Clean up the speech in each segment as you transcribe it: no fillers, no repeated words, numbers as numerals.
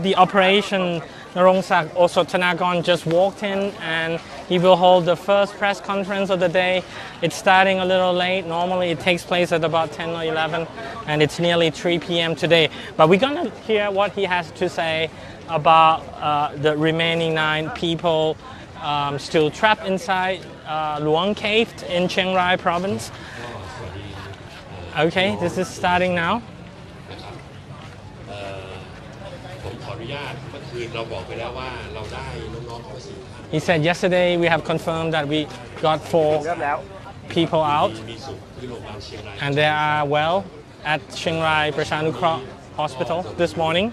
the operation, Narongsak Osothanakorn just walked in and he will hold the first press conference of the day. It's starting a little late. Normally it takes place at about 10 or 11 and it's nearly 3 p.m. today. But we're going to hear what he has to say about the remaining 9 people still trapped inside Luang Cave in Chiang Rai province. Okay, this is starting now. He said yesterday we have confirmed that we got 4 people out and they are well at Chiang Rai Prashanukra Hospital this morning.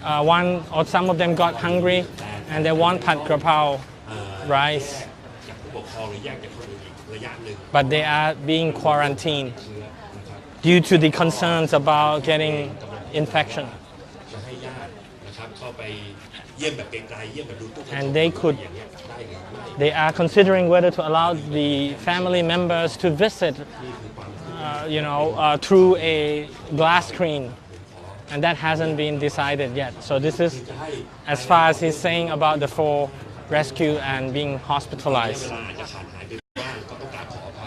One or some of them got hungry and they want pad krapao rice, but they are being quarantined due to the concerns about getting infection. And they are considering whether to allow the family members to visit, through a glass screen, and that hasn't been decided yet. So this is as far as he's saying about the 4 rescued and being hospitalized.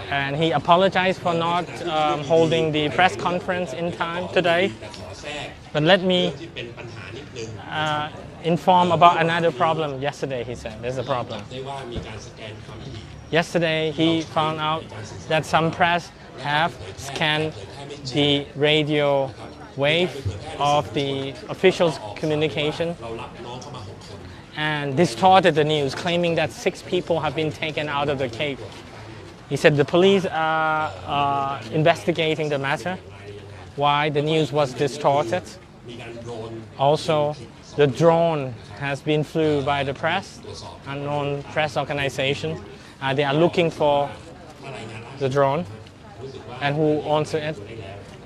And he apologized for not holding the press conference in time today. But let me inform about another problem. Yesterday, he said, there's a problem. Yesterday, he found out that some press have scanned the radio wave of the officials' communication and distorted the news, claiming that 6 people have been taken out of the cave. He said the police are investigating the matter, why the news was distorted. Also, the drone has been flew by the press, unknown press organization. They are looking for the drone and who owns it.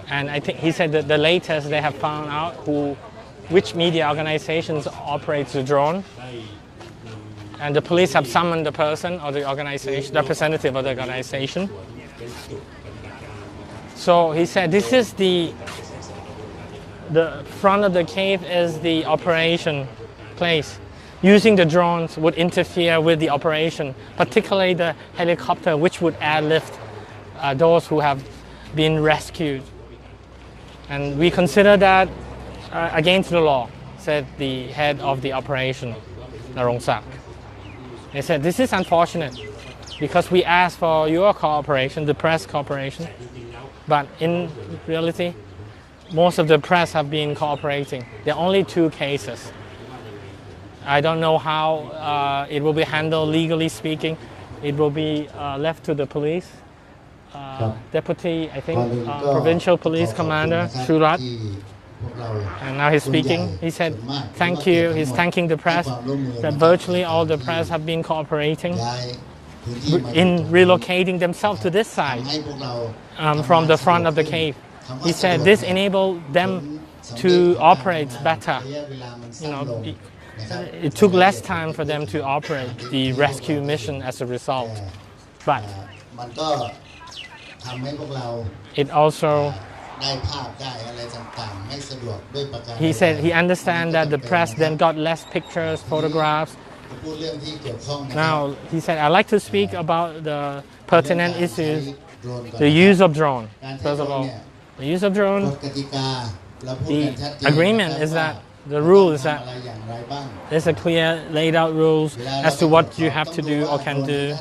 And I think he said that the latest they have found out which media organizations operates the drone. And the police have summoned the person or the organization, representative of the organization. So he said this is the front of the cave is the operation place. Using the drones would interfere with the operation, particularly the helicopter, which would airlift those who have been rescued. And we consider that against the law, said the head of the operation, Narongsak. They said this is unfortunate because we asked for your cooperation, the press cooperation, but in reality, most of the press have been cooperating. There are only 2 cases. I don't know how it will be handled legally speaking. It will be left to the police. Deputy, I think, Provincial Police Commander Surat. And now he's speaking. He said, thank you. He's thanking the press that virtually all the press have been cooperating in relocating themselves to this side from the front of the cave. He said this enabled them to operate better. It took less time for them to operate the rescue mission as a result. But it also, he said he understands that the press then got less pictures, photographs. Now, he said, I'd like to speak about the pertinent issues, the use of drone. First of all, the use of drone, the agreement is that, the rule is that there's a clear laid out rules as to what you have to do or can do.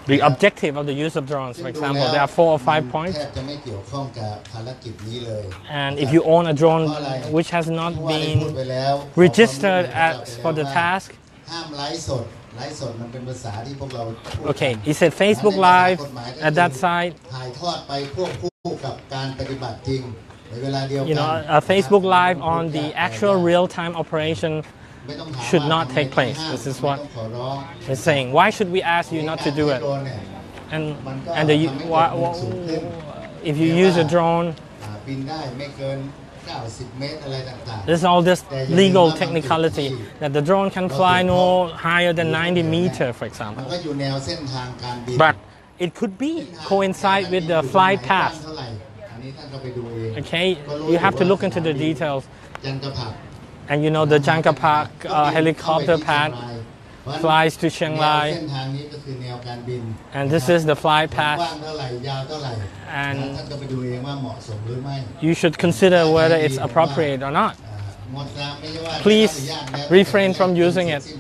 The objective of the use of drones, for example, there are 4 or 5 points. And if you own a drone which has not been registered as for the task, okay, he said Facebook Live at that site. A Facebook Live on the actual real-time operation should not take place. This is what he's saying. Why should we ask you not to do it? And if you use a drone, there's all this legal technicality that the drone can fly no higher than 90 meters, for example. But it could be coincide with the flight path. Okay, you have to look into the details. And you know the Jangka Park helicopter pad flies to Chiang Mai, and this is the flight path. And you should consider whether it's appropriate or not. Please refrain from using it.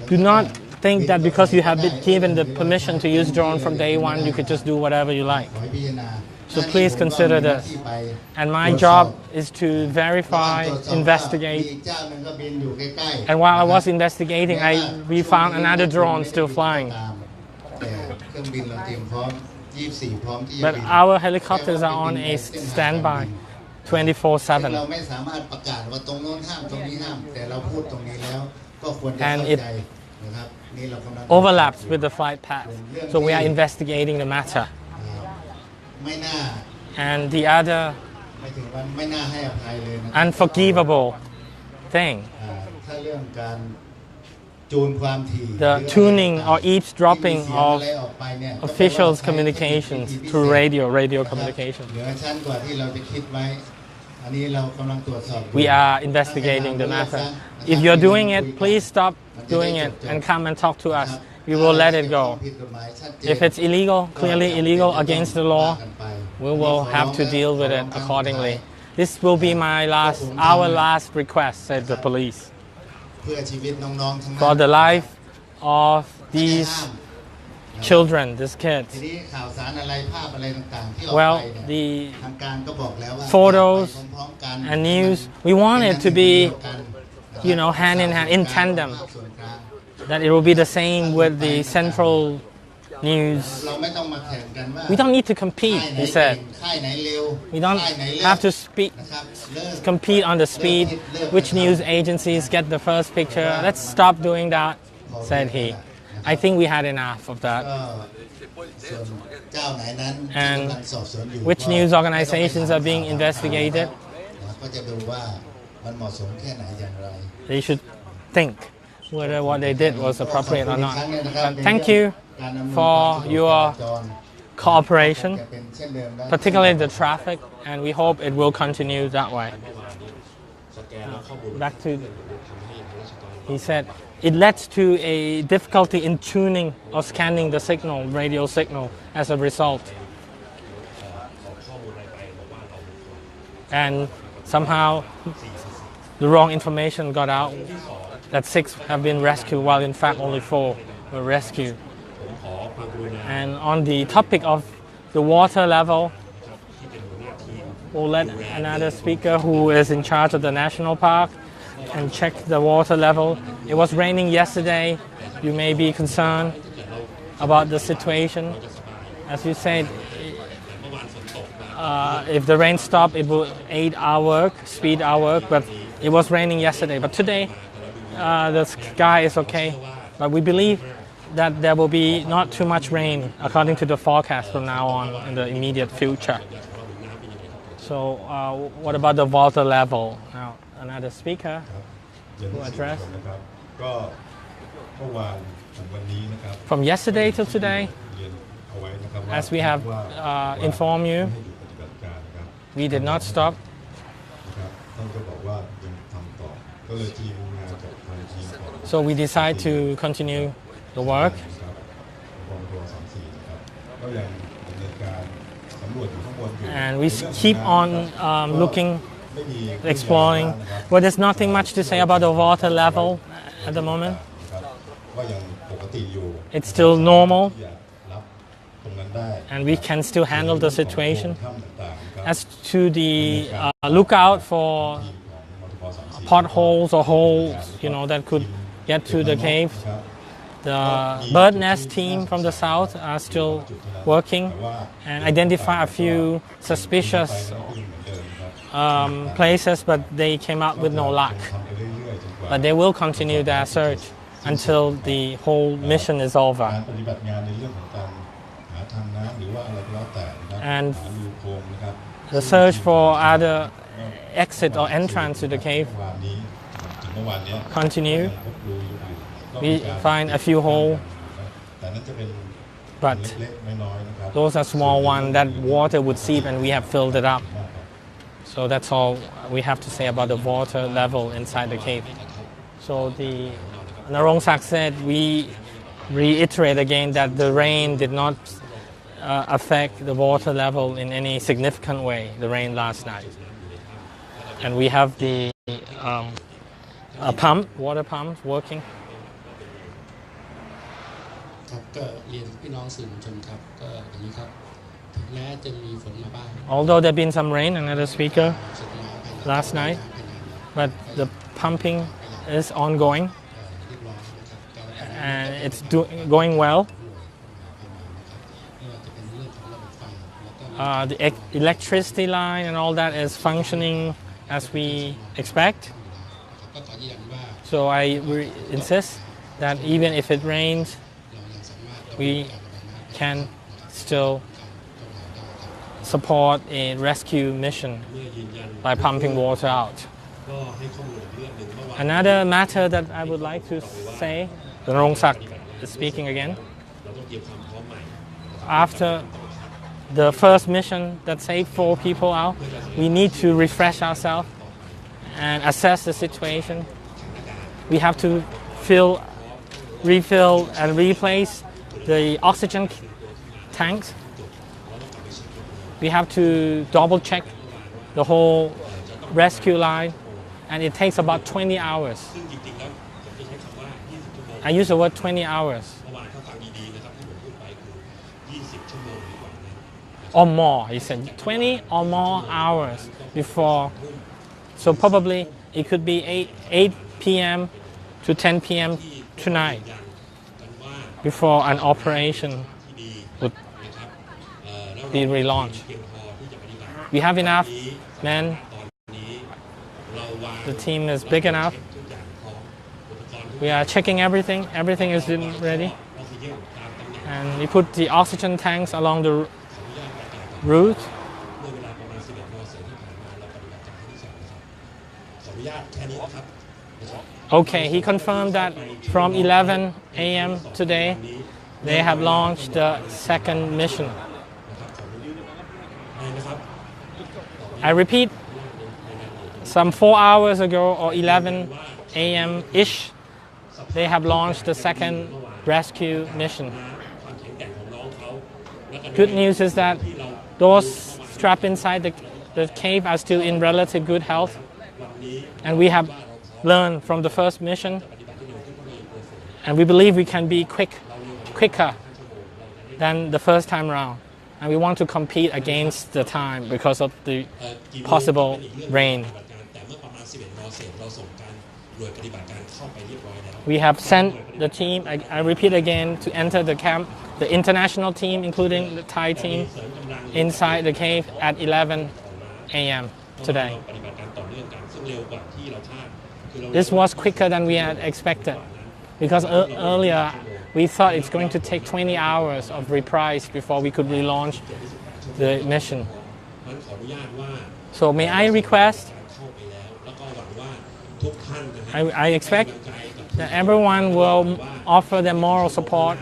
Do not think that because you have been given the permission to use drone from day one, you could just do whatever you like. So please consider this. And my job is to verify, investigate. And while I was investigating, we found another drone still flying. But our helicopters are on a standby 24/7. And it overlaps with the flight path. So we are investigating the matter. And the other unforgivable thing, the tuning or eavesdropping of officials' communications through radio communication. We are investigating the matter. If you're doing it, please stop doing it and come and talk to us. We will let it go. If it's illegal, clearly illegal, against the law, we will have to deal with it accordingly. This will be our last request, said the police. For the life of these children, these kids. Well, the photos and news, we want it to be, hand in hand, in tandem. That it will be the same with the central news. We don't need to compete, he said. We don't have to compete on the speed. Which news agencies get the first picture? Let's stop doing that, said he. I think we had enough of that. And which news organizations are being investigated? They should think whether what they did was appropriate or not. But thank you for your cooperation, particularly the traffic, and we hope it will continue that way. Back to, he said, it led to a difficulty in tuning or scanning the signal, radio signal, as a result. And somehow the wrong information got out that 6 have been rescued, while in fact only 4 were rescued. And on the topic of the water level, we'll let another speaker who is in charge of the national park and check the water level. It was raining yesterday. You may be concerned about the situation. As you said, if the rain stopped, it will aid our work, speed our work, but it was raining yesterday. But today, the sky is okay. But we believe that there will be not too much rain according to the forecast from now on in the immediate future. So what about the water level? Now, another speaker who addressed. From yesterday till today, as we have informed you, we did not stop. So we decide to continue the work. And we keep on looking, exploring. Well, there's nothing much to say about the water level at the moment. It's still normal, and we can still handle the situation. As to the lookout for potholes or holes, that could get to the cave, the bird nest team from the south are still working and identify a few suspicious places, but they came out with no luck. But they will continue their search until the whole mission is over. And the search for other exit or entrance to the cave continue. We find a few holes, but those are small ones that water would seep and we have filled it up. So that's all we have to say about the water level inside the cave. So the Narongsak said, we reiterate again that the rain did not affect the water level in any significant way, the rain last night. And we have the water pump working. ครับก็เรียนพี่น้องสื่อมวลชนครับก็อย่างนี้ครับถึงแม้จะมีฝนมาบ้าง Although there been some rain, another speaker last night, but the pumping is ongoing and it's going well. The electricity line and all that is functioning as we expect. So I insist that even if it rains, we can still support a rescue mission by pumping water out. Another matter that I would like to say, the Narongsak is speaking again. After the first mission that saved 4 people out, we need to refresh ourselves and assess the situation. We have to refill and replace the oxygen tanks. We have to double check the whole rescue line, and it takes about 20 hours. I use the word 20 hours. Or more, he said 20 or more hours before. So probably it could be 8 p.m. to 10 p.m. tonight before an operation would be relaunched. We have enough men. The team is big enough. We are checking everything. Everything is ready. And we put the oxygen tanks along the route. Okay, he confirmed that from 11 a.m. today, they have launched the second mission. I repeat, some 4 hours ago or 11 a.m.-ish, they have launched the second rescue mission. Good news is that those trapped inside the cave are still in relative good health. And we have learned from the first mission. And we believe we can be quicker than the first time around. And we want to compete against the time because of the possible rain. We have sent the team, I repeat again, to enter the camp, the international team, including the Thai team, inside the cave at 11 a.m. today. This was quicker than we had expected, because earlier we thought it's going to take 20 hours of reprise before we could relaunch the mission. So may I request, I expect that everyone will offer their moral support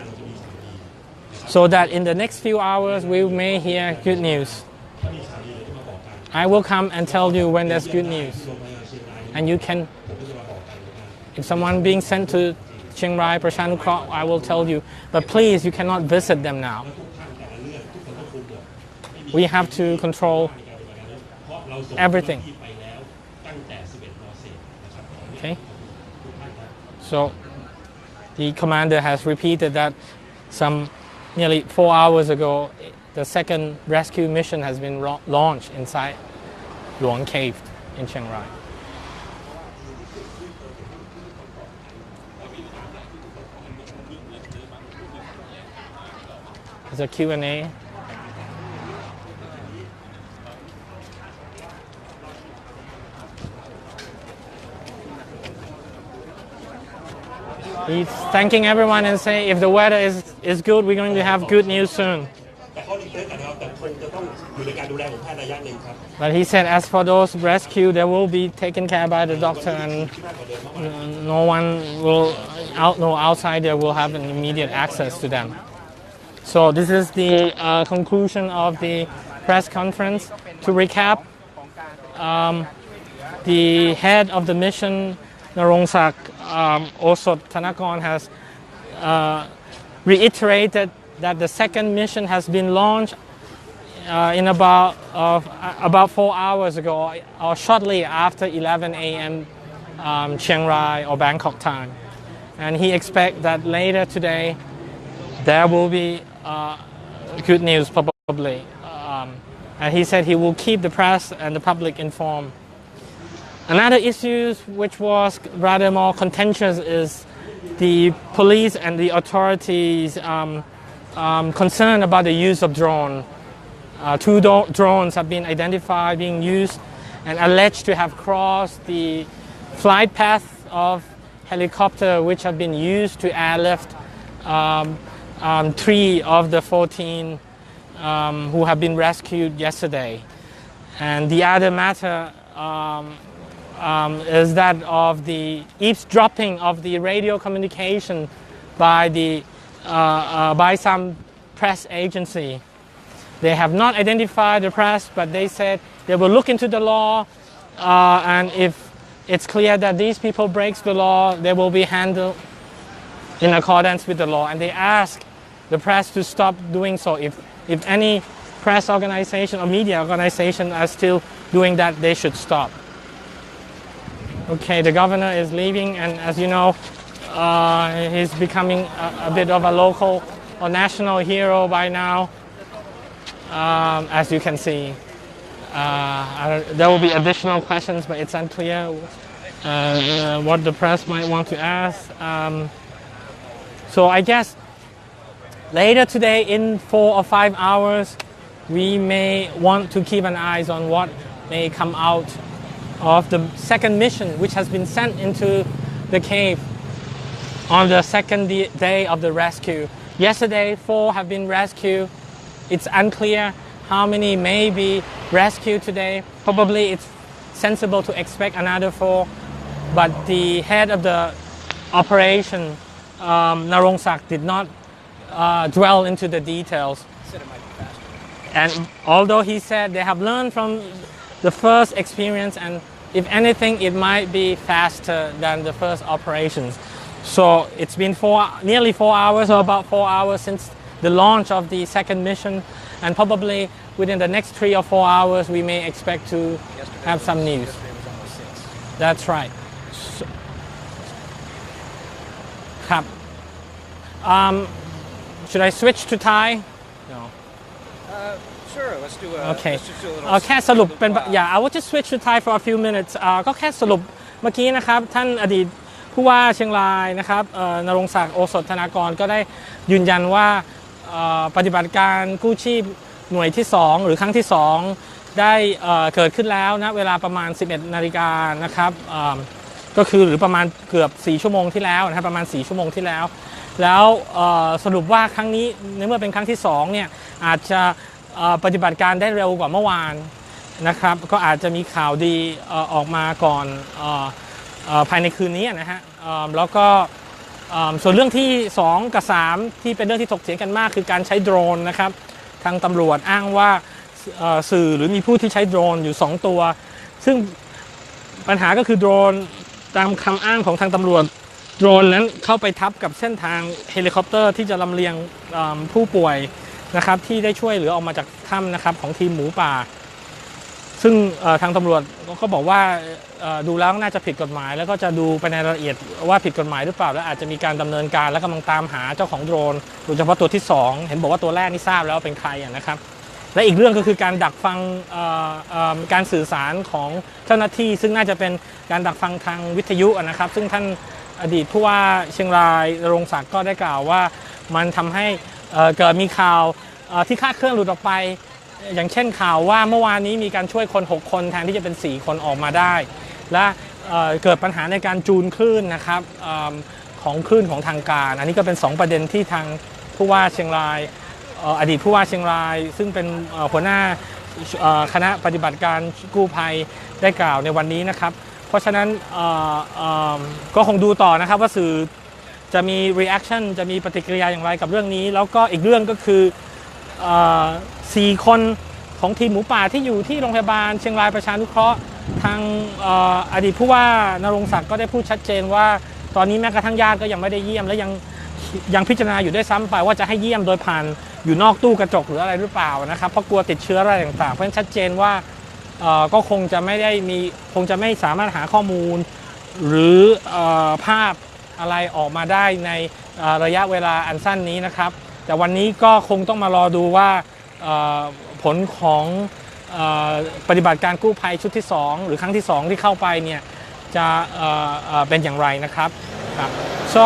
so that in the next few hours we may hear good news. I will come and tell you when there's good news. And you can, if someone being sent to Chiang Rai, Prashanukroh, I will tell you. But please, you cannot visit them now. We have to control everything. Okay? So the commander has repeated that nearly 4 hours ago, the second rescue mission has been launched inside Luang Cave in Chiang Rai. There's a Q&A. He's thanking everyone and saying if the weather is good, we're going to have good news soon. But he said as for those rescued, they will be taken care by the doctor, and no outsider will have an immediate access to them. So this is the conclusion of the press conference. To recap, the head of the mission, Narongsak Osot Thanakon, has reiterated that the second mission has been launched in about 4 hours ago, or shortly after 11 a.m. Chiang Rai or Bangkok time, and he expects that later today there will be good news probably, and he said he will keep the press and the public informed. Another issue which was rather more contentious is the police and the authorities concerned about the use of drone. Two drones have been identified being used and alleged to have crossed the flight path of helicopter which have been used to airlift 3 of the 14 who have been rescued yesterday. And the other matter is that of the eavesdropping of the radio communication by some press agency. They have not identified the press, but they said they will look into the law, and if it's clear that these people break the law, they will be handled in accordance with the law. And they ask the press to stop doing so. If any press organization or media organization are still doing that, they should stop. Okay, the governor is leaving, and as you know, he's becoming a bit of a local or national hero by now. As you can see, there will be additional questions, but it's unclear what the press might want to ask. So I guess later today, in 4 or 5 hours, we may want to keep an eye on what may come out of the second mission, which has been sent into the cave on the second day of the rescue. Yesterday, 4 have been rescued. It's unclear how many may be rescued today. Probably it's sensible to expect another 4, but the head of the operation, Narongsak, did not dwell into the details. He said it might be faster. And although he said they have learned from the first experience, and if anything, it might be faster than the first operations. So it's been nearly 4 hours, or about 4 hours since the launch of the second mission, and probably within the next 3 or 4 hours we may expect to have some news. Yesterday was almost 6. That's right. So, should I switch to Thai? No. Sure, let's do a, Okay. let's just do a little แค่สรุปเป็นI will just switch to Thai for a few minutes ก็แค่สรุปเมื่อกี้นะครับท่านอดีตผู้ว่าเชียงรายนะครับณรงค์ศักดิ์โอสถธนากรก็ได้ยืนยันว่าปฏิบัติการกู้ชีพหน่วยที่2หรือครั้งที่2ได้เกิดขึ้นแล้วนะเวลาประมาณ 11 นาฬิกานะครับก็คือหรือประมาณเกือบ4 ชั่วโมงที่แล้วนะครับประมาณ4 ชั่วโมงที่แล้วแล้วสรุปว่าครั้งนี้ในเมื่อเป็นครั้งที่2เนี่ยอาจจะปฏิบัติการได้เร็วกว่าเมื่อวานนะครับก็อาจจะมีข่าวดีออกมาก่อนภายในคืนนี้นะฮะแล้วก็ส่วนเรื่องที่2กับ3ที่เป็นเรื่องที่ถกเถียงกันมากคือการใช้โดรนนะครับทางตำรวจอ้างว่าสื่อหรือมีผู้ที่ใช้โดรนอยู่2ตัวซึ่งปัญหาก็คือโดรนตามคำอ้างของทางตำรวจโดรนนั้นเข้าไปทับกับเส้นทางเฮลิคอปเตอร์ที่จะลำเลียงผู้ป่วยนะครับที่ได้ช่วยเหลือออกมาจากถ้ำนะครับของทีมหมูป่าซึ่งทางตำรวจก็บอกว่าดูแล้วน่าจะผิดกฎหมายแล้วก็จะดูไปในรายละเอียดว่าผิดกฎหมายหรือเปล่าและอาจจะมีการดำเนินการและกำลังตามหาเจ้าของโดรนโดยเฉพาะตัวที่2เห็นบอกว่าตัวแรกนี่ทราบแล้วเป็นใครนะครับและอีกเรื่องก็คือการดักฟังการสื่อสารของเจ้าหน้าที่ซึ่งน่าจะเป็นการดักฟังทางวิทยุนะครับซึ่งท่านอดีตผู้ว่าเชียงรายณรงค์ศักดิ์ก็ได้กล่าวว่ามันทำให้เกิดมีข่าวที่คลาดเคลื่อนหลุดออกไปอย่างเช่นข่าวว่าเมื่อวานนี้มีการช่วยคน6 คนแทนที่จะเป็น4 คนออกมาได้และเกิดปัญหาในการจูนคลื่นนะครับของคลื่นของทางการอันนี้ก็เป็น2 ประเด็นที่ทางผู้ว่าเชียงรายอดีตผู้ว่าเชียงรายซึ่งเป็นหัวหน้าคณะปฏิบัติการกู้ภัยได้กล่าวในวันนี้นะครับเพราะฉะนั้นก็คงดูต่อนะครับว่าสื่อ จะมี reaction จะมีปฏิกิริยาอย่างไรกับเรื่องนี้แล้วก็อีกเรื่องก็คือ4 คนของทีมหมูป่าที่อยู่ที่โรงพยาบาลเชียงรายประชานุเคราะห์ทางอดีตผู้ว่านรงศักดิ์ก็ได้พูดชัดเจนว่าตอนนี้แม้กระทั่งญาติก็ยังไม่ได้เยี่ยมและยังพิจารณาอยู่ด้วยซ้ำไปว่าจะให้เยี่ยมโดยผ่านอยู่นอกตู้กระจกหรืออะไรหรือเปล่านะครับเพราะกลัวติดเชื้ออะไรต่างๆเพราะฉะนั้นชัดเจนว่าก็คงจะไม่สามารถหาข้อมูลหรือภาพอะไรออกมาได้ในระยะเวลาอันสั้นนี้นะครับแต่วันนี้ก็คงต้องมารอดูว่าผลของปฏิบัติการกู้ภัยชุดที่2หรือครั้งที่2ที่เข้าไปเนี่ยจะเป็นอย่างไรนะครับso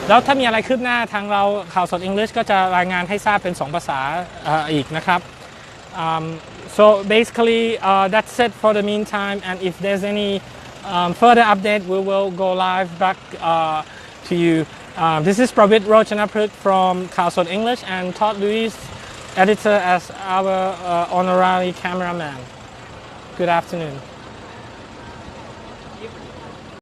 แล้วถ้ามีอะไรคืบหน้าทางเราข่าวสด English ก็จะรายงานให้ทราบเป็น2 ภาษาอีกนะครับso basically that's it for the meantime and if there's any further update we will go live back to you this is Pravit Rochanaprit from ข่าวสด English and Todd Lewis editor as our honorary cameraman good afternoon